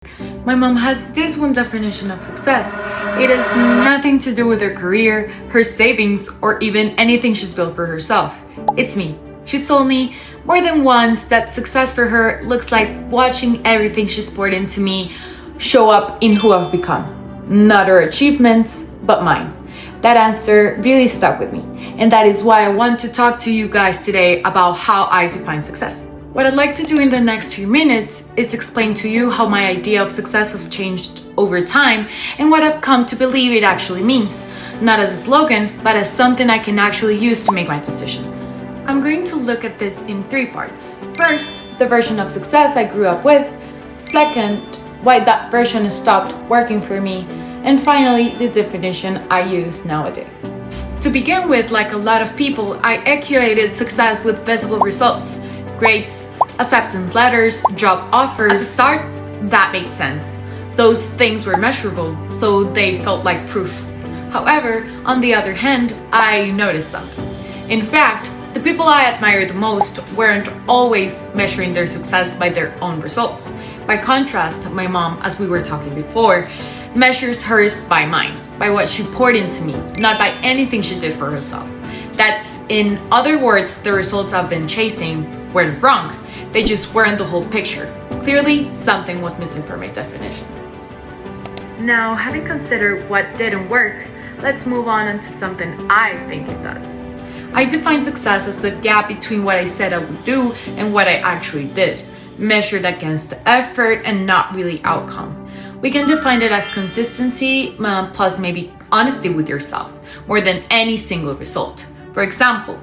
My mom has this one definition of success. It has nothing to do with her career, her savings, or even anything she's built for herself. It's me. She's told me more than once that success for her looks like watching everything she's poured into me show up in who I've become. Not her achievements, but mine. That answer really stuck with me, and that is why I want to talk to you guys today about how I define success. What I'd like to do in the next few minutes is explain to you how my idea of success has changed over time and what I've come to believe it actually means, not as a slogan, but as something I can actually use to make my decisions. I'm going to look at this in three parts. First, the version of success I grew up with. Second, why that version has stopped working for me. And finally, the definition I use nowadays. To begin with, like a lot of people, I equated success with visible results. Grades, acceptance letters, job offers. At the start, that made sense. Those things were measurable, so they felt like proof. However, on the other hand, I noticed something. In fact, the people I admire the most weren't always measuring their success by their own results. By contrast, my mom, as we were talking before, measures hers by mine, by what she poured into me, not by anything she did for herself. That's, in other words, the results I've been chasing weren't wrong. They just weren't the whole picture. Clearly, something was missing from my definition. Now, having considered what didn't work, let's move on into something I think it does. I define success as the gap between what I said I would do and what I actually did, measured against the effort and not really outcome. We can define it as consistency plus maybe honesty with yourself, more than any single result. For example,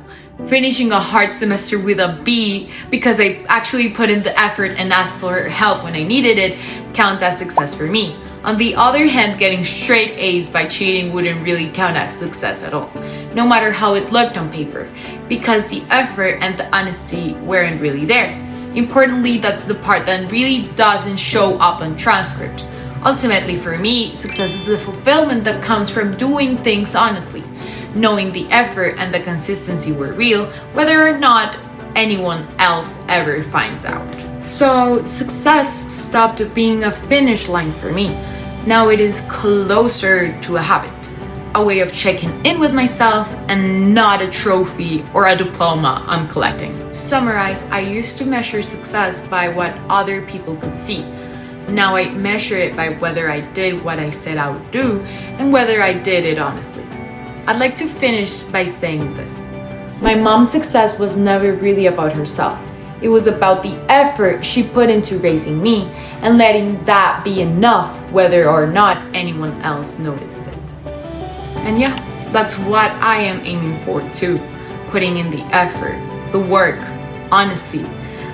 finishing a hard semester with a B because I actually put in the effort and asked for help when I needed it count as success for me. On the other hand, getting straight A's by cheating wouldn't really count as success at all, no matter how it looked on paper, because the effort and the honesty weren't really there. Importantly, that's the part that really doesn't show up on transcript. Ultimately, for me, success is the fulfillment that comes from doing things honestly, knowing the effort and the consistency were real, whether or not anyone else ever finds out. So, success stopped being a finish line for me. Now it is closer to a habit, a way of checking in with myself and not a trophy or a diploma I'm collecting. To summarize, I used to measure success by what other people could see. Now I measure it by whether I did what I said I would do and whether I did it honestly. I'd like to finish by saying this. My mom's success was never really about herself. It was about the effort she put into raising me and letting that be enough whether or not anyone else noticed it. And yeah, that's what I am aiming for too. Putting in the effort, the work, honesty,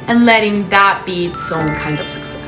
and letting that be its own kind of success.